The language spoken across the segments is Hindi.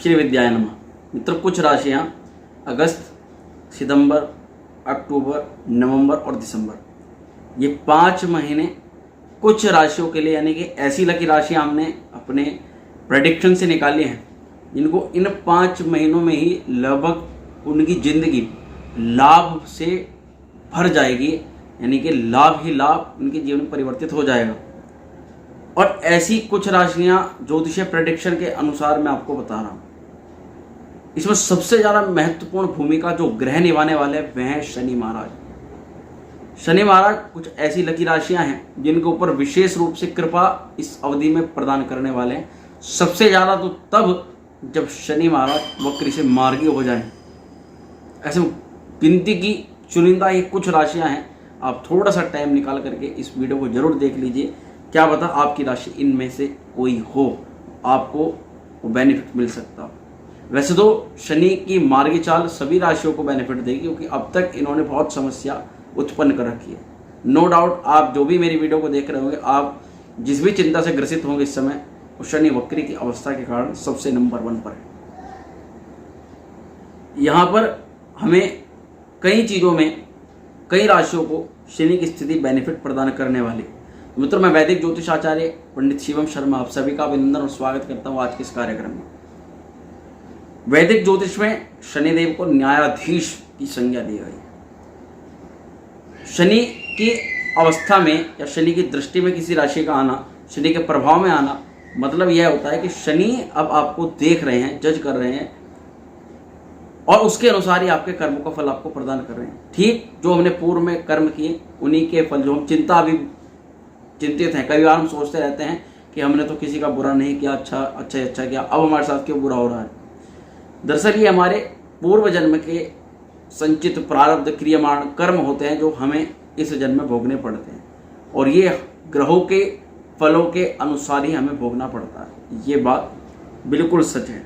श्री विद्याय नमः। मित्र, कुछ राशियाँ अगस्त, सितंबर, अक्टूबर, नवंबर और दिसंबर, ये 5 महीने कुछ राशियों के लिए, यानी कि ऐसी लकी राशियाँ हमने अपने प्रेडिक्शन से निकाली हैं जिनको इन 5 महीनों में ही लगभग उनकी जिंदगी लाभ से भर जाएगी, यानी कि लाभ ही लाभ उनके जीवन में परिवर्तित हो जाएगा। और ऐसी कुछ राशियां ज्योतिषीय प्रेडिक्शन के अनुसार मैं आपको बता रहा हूं। इसमें सबसे ज़्यादा महत्वपूर्ण भूमिका जो ग्रह निभाने वाले हैं वह है शनि महाराज। शनि महाराज कुछ ऐसी लकी राशियां हैं जिनके ऊपर विशेष रूप से कृपा इस अवधि में प्रदान करने वाले हैं। सबसे ज़्यादा तो तब जब शनि महाराज वक्री से मार्गी हो जाएं। ऐसे गिनती की चुनिंदा ये कुछ राशियां हैं। आप थोड़ा सा टाइम निकाल करके इस वीडियो को जरूर देख लीजिए, क्या पता आपकी राशि इनमें से कोई हो, आपको वो बेनिफिट मिल सकता हो। वैसे तो शनि की मार्गी चाल सभी राशियों को बेनिफिट देगी, क्योंकि अब तक इन्होंने बहुत समस्या उत्पन्न कर रखी है। नो डाउट आप जो भी मेरी वीडियो को देख रहे होंगे, आप जिस भी चिंता से ग्रसित होंगे इस समय, वो शनि वक्री की अवस्था के कारण सबसे नंबर 1 पर है। यहाँ पर हमें कई चीज़ों में कई राशियों को शनि की स्थिति बेनिफिट प्रदान करने वाली। तो मित्रों, मैं वैदिक ज्योतिष आचार्य पंडित शिवम शर्मा आप सभी का अभिनंदन और स्वागत करता हूँ आज के इस कार्यक्रम में। वैदिक ज्योतिष में शनिदेव को न्यायाधीश की संज्ञा दी गई है। शनि की अवस्था में या शनि की दृष्टि में किसी राशि का आना, शनि के प्रभाव में आना, मतलब यह होता है कि शनि अब आपको देख रहे हैं, जज कर रहे हैं और उसके अनुसार ही आपके कर्मों का फल आपको प्रदान कर रहे हैं। ठीक जो हमने पूर्व में कर्म किए उन्हीं के फल, जो हम चिंतित हैं, कई बार हम सोचते रहते हैं कि हमने तो किसी का बुरा नहीं किया, अच्छा किया, अब हमारे साथ क्यों बुरा हो रहा है। दरअसल ये हमारे पूर्व जन्म के संचित प्रारब्ध क्रियमाण कर्म होते हैं जो हमें इस जन्म में भोगने पड़ते हैं, और ये ग्रहों के फलों के अनुसार ही हमें भोगना पड़ता है। ये बात बिल्कुल सच है।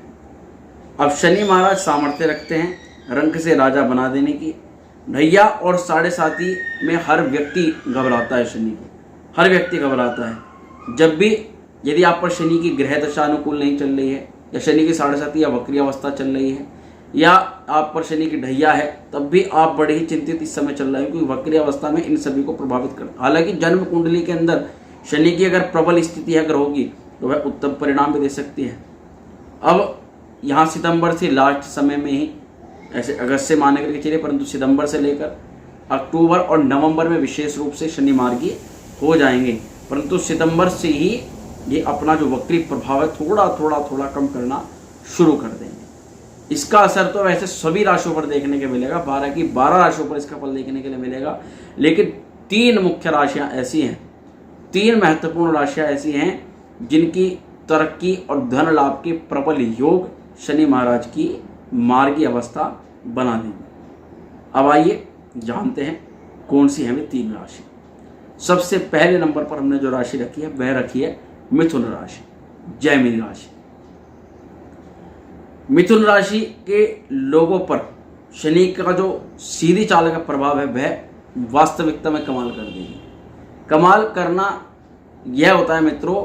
अब शनि महाराज सामर्थ्य रखते हैं रंक से राजा बना देने की। ढैया और 7.5 में हर व्यक्ति घबराता है, शनि की हर व्यक्ति घबराता है। जब भी यदि आप पर शनि की ग्रह दशा अनुकूल नहीं चल रही है, या शनि की 7.5 या वक्री अवस्था चल रही है, या आप पर शनि की ढैया है, तब भी आप बड़े ही चिंतित इस समय चल रहे हैं, क्योंकि वक्री अवस्था में इन सभी को प्रभावित करता है। हालांकि जन्म कुंडली के अंदर शनि की अगर प्रबल स्थिति है ग्रहों की, तो वह उत्तम परिणाम भी दे सकती है। अब यहाँ सितंबर से लास्ट समय में ही, ऐसे अगस्त से माने करके चलिए, परंतु सितंबर से लेकर अक्टूबर और नवंबर में विशेष रूप से शनि मार्गी हो जाएंगे, परंतु सितंबर से ही ये अपना जो वक्री प्रभाव है थोड़ा कम करना शुरू कर देंगे। इसका असर तो वैसे सभी राशियों पर देखने के मिलेगा, 12 की 12 राशियों पर इसका फल देखने के लिए मिलेगा। लेकिन 3 मुख्य राशियां ऐसी हैं, 3 महत्वपूर्ण राशियां ऐसी हैं जिनकी तरक्की और धन लाभ के प्रबल योग शनि महाराज की मार्गी अवस्था बना देंगे। अब आइए जानते हैं कौन सी है वे 3 राशि। सबसे पहले नंबर पर हमने जो राशि रखी है वह रखी है मिथुन राशि, जैमिनी राशि। मिथुन राशि के लोगों पर शनि का जो सीधी चाल का प्रभाव है वह वास्तविकता में कमाल कर देगी। कमाल करना यह होता है मित्रों,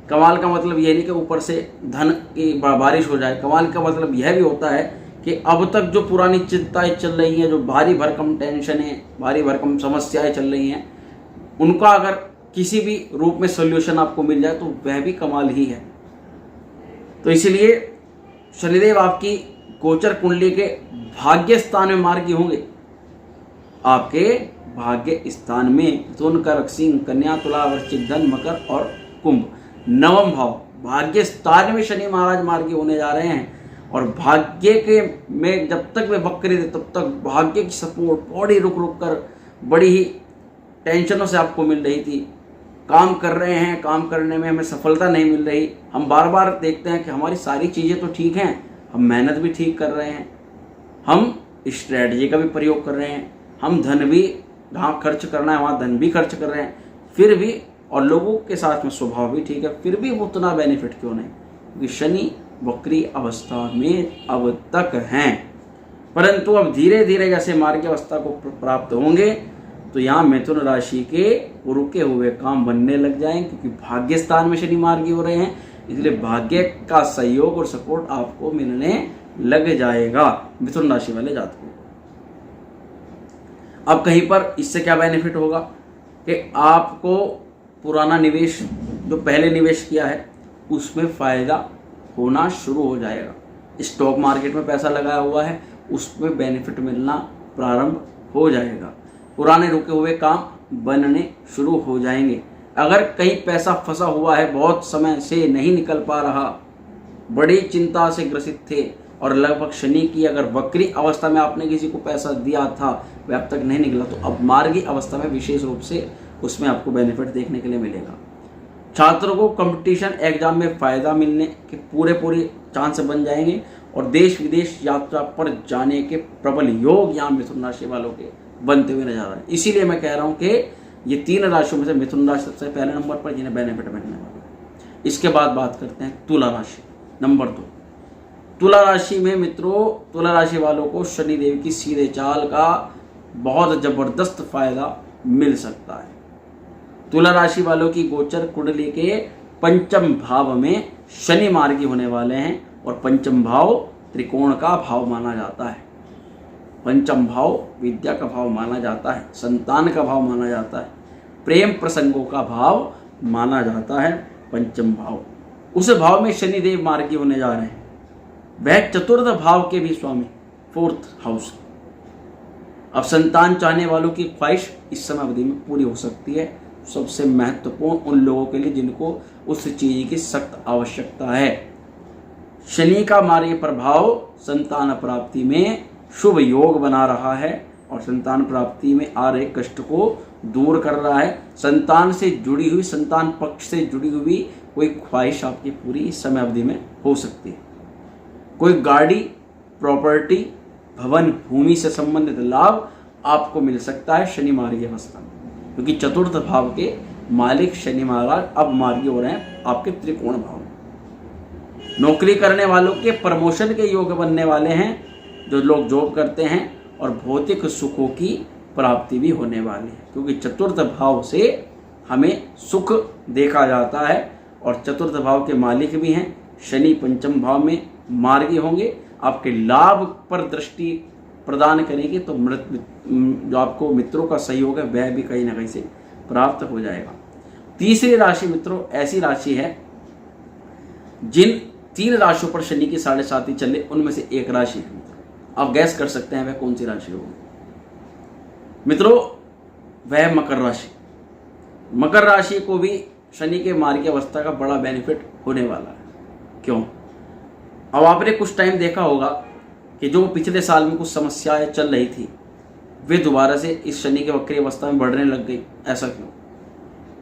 कमाल का मतलब यह नहीं कि ऊपर से धन की बारिश हो जाए। कमाल का मतलब यह भी होता है कि अब तक जो पुरानी चिंताएं चल रही हैं, जो भारी भरकम टेंशनें, भारी भरकम समस्याएं चल रही हैं, उनका अगर किसी भी रूप में सॉल्यूशन आपको मिल जाए तो वह भी कमाल ही है। तो इसलिए शनिदेव आपकी गोचर कुंडली के भाग्य स्थान में मार्गी होंगे। आपके भाग्य स्थान में मिथुन, कर्क, सिंह, कन्या, तुला, वृश्चिक, धन, मकर और कुंभ, नवम भाव भाग्य स्थान में शनि महाराज मार्गी होने जा रहे हैं। और भाग्य के में जब तक वे वक्री थे तब तक भाग्य की सपोर्ट बड़ी रुक कर बड़ी ही टेंशनों से आपको मिल रही थी। काम कर रहे हैं, काम करने में हमें सफलता नहीं मिल रही। हम बार बार देखते हैं कि हमारी सारी चीज़ें तो ठीक हैं, हम मेहनत भी ठीक कर रहे हैं, हम स्ट्रैटेजी का भी प्रयोग कर रहे हैं, हम धन भी जहाँ खर्च करना है वहाँ धन भी खर्च कर रहे हैं, फिर भी, और लोगों के साथ में स्वभाव भी ठीक है, फिर भी उतना बेनिफिट क्यों नहीं? क्योंकि शनि वक्री अवस्था में अब तक हैं। परंतु अब धीरे धीरे जैसे मार्गी अवस्था को प्राप्त होंगे तो यहाँ मिथुन राशि के रुके हुए काम बनने लग जाएंगे, क्योंकि भाग्य स्थान में शनि मार्गी हो रहे हैं। इसलिए भाग्य का सहयोग और सपोर्ट आपको मिलने लग जाएगा मिथुन राशि वाले जातकों। अब कहीं पर इससे क्या बेनिफिट होगा कि आपको पुराना निवेश जो पहले निवेश किया है उसमें फायदा होना शुरू हो जाएगा। स्टॉक मार्केट में पैसा लगाया हुआ है उसमें बेनिफिट मिलना प्रारंभ हो जाएगा। पुराने रुके हुए काम बनने शुरू हो जाएंगे। अगर कहीं पैसा फंसा हुआ है, बहुत समय से नहीं निकल पा रहा, बड़ी चिंता से ग्रसित थे और लगभग शनि की अगर वक्री अवस्था में आपने किसी को पैसा दिया था वह अब तक नहीं निकला, तो अब मार्गी अवस्था में विशेष रूप से उसमें आपको बेनिफिट देखने के लिए मिलेगा। छात्रों को कंपटीशन एग्जाम में फ़ायदा मिलने के पूरे चांस बन जाएंगे और देश विदेश यात्रा पर जाने के प्रबल योग यहाँ मिथुन राशि वालों के बनते हुए नजर आ रहे हैं। इसीलिए मैं कह रहा हूँ कि ये 3 राशियों में से मिथुन राशि सबसे पहले नंबर पर जिन्हें बेनिफिट मिलने वाला है। इसके बाद बात करते हैं तुला राशि, नंबर 2। तुला राशि में मित्रों, तुला राशि वालों को शनिदेव की सीधे चाल का बहुत जबरदस्त फायदा मिल सकता है। तुला राशि वालों की गोचर कुंडली के पंचम भाव में शनि मार्गी होने वाले हैं और पंचम भाव त्रिकोण का भाव माना जाता है। पंचम भाव विद्या का भाव माना जाता है, संतान का भाव माना जाता है, प्रेम प्रसंगों का भाव माना जाता है। पंचम भाव, उस भाव में शनिदेव मार्गी होने जा रहे हैं। वह चतुर्थ भाव के भी स्वामी, 4th हाउस। अब संतान चाहने वालों की ख्वाहिश इस समय अवधि में पूरी हो सकती है। सबसे महत्वपूर्ण उन लोगों के लिए जिनको उस चीज की सख्त आवश्यकता है। शनि का मार्गी प्रभाव संतान प्राप्ति में शुभ योग बना रहा है और संतान प्राप्ति में आ रहे कष्ट को दूर कर रहा है। संतान से जुड़ी हुई, संतान पक्ष से जुड़ी हुई कोई ख्वाहिश आपकी पूरी इस समय अवधि में हो सकती है। कोई गाड़ी, प्रॉपर्टी, भवन, भूमि से संबंधित लाभ आपको मिल सकता है शनि मार्गी अवस्था में, क्योंकि चतुर्थ भाव के मालिक शनि महाराज अब मार्गी हो रहे हैं आपके त्रिकोण भाव में। नौकरी करने वालों के प्रमोशन के योग बनने वाले हैं, जो लोग जॉब करते हैं, और भौतिक सुखों की प्राप्ति भी होने वाली है, क्योंकि चतुर्थ भाव से हमें सुख देखा जाता है और चतुर्थ भाव के मालिक भी हैं। शनि पंचम भाव में मार्गी होंगे, आपके लाभ पर दृष्टि प्रदान करेंगे, तो जो आपको मित्रों का सहयोग है वह भी कहीं ना कहीं से प्राप्त हो जाएगा। तीसरी राशि मित्रों ऐसी राशि है जिन 3 राशियों पर शनि की 7.5 चले, उनमें से एक राशि है। आप गैस कर सकते हैं वह कौन सी राशि होगी मित्रों? वह मकर राशि। मकर राशि को भी शनि के मार्गी अवस्था का बड़ा बेनिफिट होने वाला है। क्यों? अब आपने कुछ टाइम देखा होगा कि जो पिछले साल में कुछ समस्याएं चल रही थी वे दोबारा से इस शनि के वक्री अवस्था में बढ़ने लग गई। ऐसा क्यों?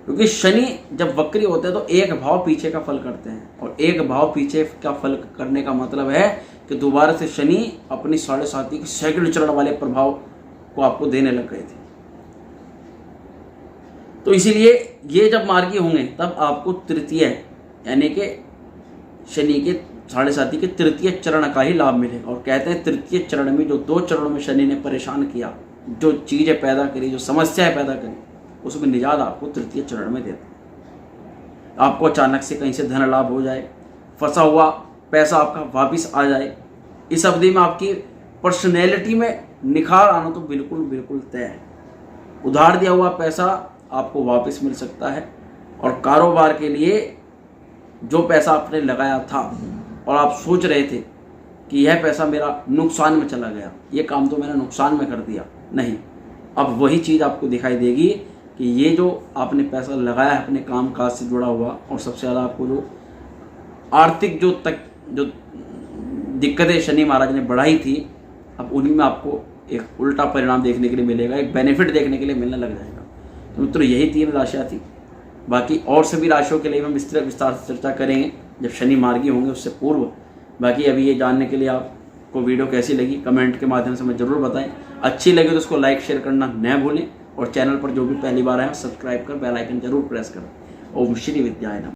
क्योंकि शनि जब वक्री होते हैं तो एक भाव पीछे का फल करते हैं, और एक भाव पीछे का फल करने का मतलब है कि दोबारा से शनि अपनी 7.5 के सेकंड चरण वाले प्रभाव को आपको देने लग गए थे। तो इसीलिए ये जब मार्गी होंगे तब आपको तृतीय यानी कि शनि के 7.5 के तृतीय चरण का ही लाभ मिलेगा। और कहते हैं तृतीय चरण में जो 2 चरणों में शनि ने परेशान किया, जो चीजें पैदा करी, जो समस्याएं पैदा करी, उसमें निजात आपको तृतीय चरण में देता। आपको अचानक से कहीं से धन लाभ हो जाए, फंसा हुआ पैसा आपका वापस आ जाए। इस अवधि में आपकी पर्सनैलिटी में निखार आना तो बिल्कुल तय है। उधार दिया हुआ पैसा आपको वापस मिल सकता है, और कारोबार के लिए जो पैसा आपने लगाया था और आप सोच रहे थे कि यह पैसा मेरा नुकसान में चला गया, ये काम तो मैंने नुकसान में कर दिया, नहीं, अब वही चीज़ आपको दिखाई देगी कि ये जो आपने पैसा लगाया है अपने काम काज से जुड़ा हुआ, और सबसे ज़्यादा आपको जो आर्थिक जो दिक्कतें शनि महाराज ने बढ़ाई थी, अब उन्हीं में आपको एक उल्टा परिणाम देखने के लिए मिलेगा, एक बेनिफिट देखने के लिए मिलने लग जाएगा। तो मित्रों यही 3 राशियाँ थी। बाकी और सभी राशियों के लिए हम विस्तार से चर्चा करेंगे जब शनि मार्गी होंगे उससे पूर्व। बाकी अभी ये जानने के लिए आपको वीडियो कैसी लगी कमेंट के माध्यम से हमें ज़रूर बताएं। अच्छी लगे तो उसको लाइक शेयर करना न भूलें, और चैनल पर जो भी पहली बार आए सब्सक्राइब कर बेल आइकन जरूर प्रेस करें। ओम श्री विद्याय नमः।